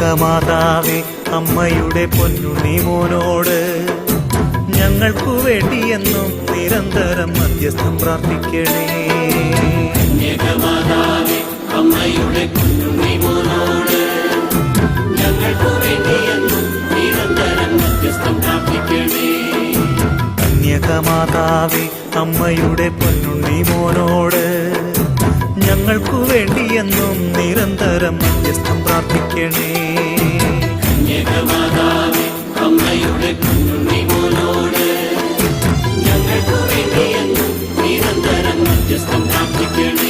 കന്യകമാതാവേ അമ്മയുടെ പൊന്നുണ്ണി മോനോട് ഞങ്ങൾക്കു വേണ്ടിയെന്നും നിരന്തരം മധ്യസ്ഥം പ്രാർത്ഥിക്കണേ. കന്യകമാതാവേ അമ്മയുടെ പൊന്നുണ്ണി മോനോട് ഞങ്ങൾക്കു വേണ്ടിയെന്നും നിരന്തരം മധ്യസ്ഥം പ്രാർത്ഥിക്കണേ. കന്യകമാതാവേ അമ്മയുടെ പൊന്നുണ്ണി മോനോട് ഞങ്ങൾക്കു വേണ്ടിയെന്നും നിരന്തരം മധ്യസ്ഥം പ്രാർത്ഥിക്കണേ. കന്യകമാതാവേ അമ്മയുടെ പൊന്നുണ്ണി മോനോട് ഞങ്ങൾക്കു വേണ്ടിയെന്നും നിരന്തരം മധ്യസ്ഥം പ്രാർത്ഥിക്കണേ.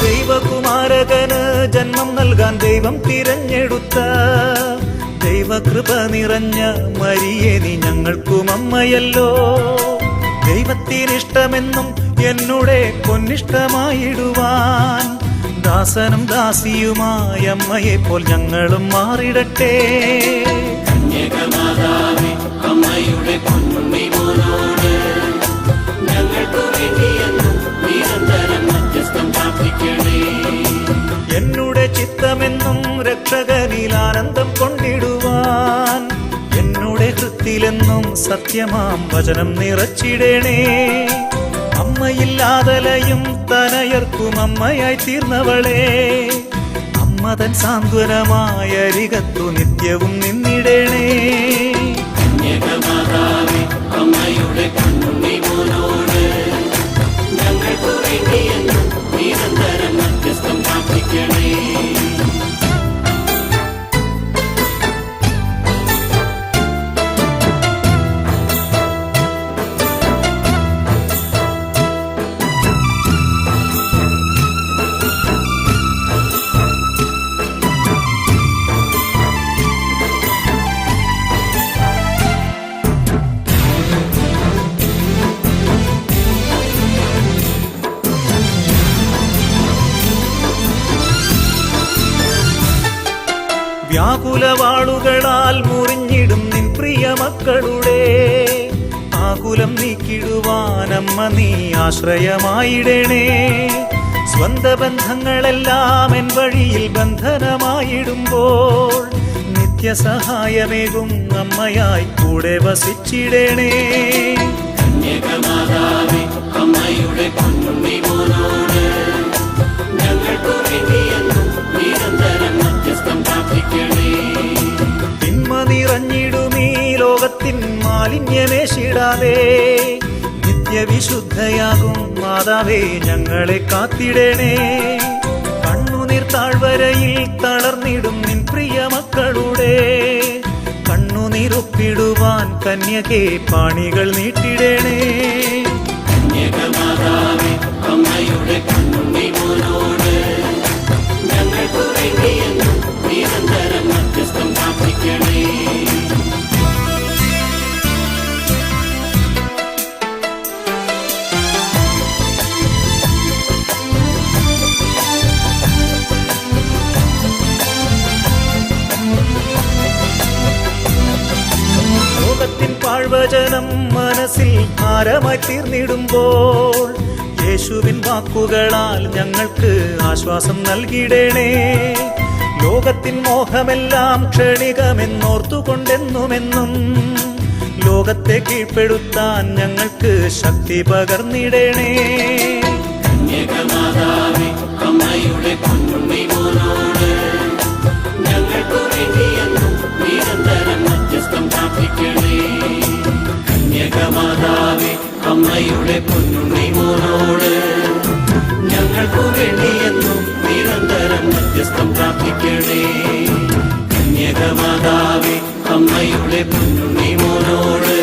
ദൈവകുമാരകന് ജന്മം നൽകാൻ ദൈവം തിരഞ്ഞെടുത്ത ദൈവകൃപ നിറഞ്ഞ മരിയേ നീ ഞങ്ങൾക്കും അമ്മയല്ലോ. ദൈവത്തിനിഷ്ടമെന്നും എന്നുടെ പൊന്നിഷ്ടമായിടുവാൻ ദാസനും ദാസിയുമായ അമ്മയെപ്പോൾ ഞങ്ങളും മാറിടട്ടെ. കന്യകമാതാവേ അമ്മയുടെ പൊന്നുണ്ണി മോനോട് ഞങ്ങൾക്കു വേണ്ടിയെന്നും നിരന്തരം മധ്യസ്ഥം പ്രാർത്ഥിക്കണേ. എന്നുടെ ചിത്തമെന്നും രക്ഷകനിൽ ആനന്ദം കൊണ്ടിടുവാൻ എന്നുടെ ഹൃത്തിലെന്നും സത്യമാം വചനം നിറച്ചിടണേ. അമ്മയില്ലാതലയും തനയർക്കും അമ്മയായി തീർന്നവളെ അമ്മതൻ സാന്ത്വനമായ അരികത്തു നിത്യവും നിന്നിടണേ. കന്യകമാതാവേ അമ്മയുടെ പൊന്നുണ്ണി മോനോട് ഞങ്ങൾക്കു വേണ്ടിയെന്നും നിരന്തരം മധ്യസ്ഥം പ്രാർത്ഥിക്കണേ. വ്യാകുലവാളുകളാൽ മുറിഞ്ഞിടും നിൻ പ്രിയ മക്കളുടെ ആകുലം നീക്കിടുവാൻ അമ്മ നീ ആശ്രയമായിടണേ. സ്വന്ത ബന്ധങ്ങളെല്ലാം എൻ വഴിയിൽ ബന്ധനമായിടുമ്പോൾ നിത്യസഹായമേകും അമ്മയായി കൂടെ വസിച്ചിടണേ. കന്യകമാതാവേ അമ്മയുടെ പൊന്നുണ്ണി മോനോട് ഞങ്ങൾക്കു വേണ്ടിയെന്നും നിരന്തരം മധ്യസ്ഥം പ്രാർത്ഥിക്കണേ. തിന്മ നിറഞ്ഞിടുമീ ലോകത്തിൻ മാലിന്യമേശിടാതെ നിത്യവിശുദ്ധയാകും മാതാവേ ഞങ്ങളെ കാത്തിടണേ. കണ്ണുനീർ താഴ്വരയിൽ തളർന്നിടും നിൻ പ്രിയ മക്കളുടെ കണ്ണുനീരൊപ്പിടുവാൻ കന്യകേ പാണികൾ നീട്ടിടണേ. കന്യകമാതാവേ അമ്മയുടെ പൊന്നുണ്ണി മോനോട് ഞങ്ങൾക്കു വേണ്ടിയെന്നും നിരന്തരം മധ്യസ്ഥം പ്രാർത്ഥിക്കണേ. ലോകത്തിൻ പാഴ്വചനം മനസ്സിൽ ഭാരമായി തീർന്നിടുമ്പോൾ യേശുവിൻ വാക്കുകളാൽ ഞങ്ങൾക്ക് ആശ്വാസം നൽകിടണേ. ലോകത്തിൻ മോഹമെല്ലാം ക്ഷണികമെന്നോർത്തുകൊണ്ടെന്നുമെന്നും ലോകത്തെ കീഴ്പ്പെടുത്താൻ ഞങ്ങൾക്ക് ശക്തി പകർന്നിടണേ. കന്യകമാതാവേ അമ്മയുടെ പൊന്നുണ്ണി മോനോട് ഞങ്ങൾക്കു വേണ്ടിയെന്നും നിരന്തരം മധ്യസ്ഥം പ്രാർത്ഥിക്കണേ. കന്യകമാതാവേ അമ്മയുടെ പൊന്നുണ്ണി മോനോട് ഞങ്ങൾക്കു വേണ്ടിയെന്നും നിരന്തരം മധ്യസ്ഥം പ്രാർത്ഥിക്കണേ. കന്യകമാതാവേ അമ്മയുടെ പൊന്നുണ്ണി മോനോട്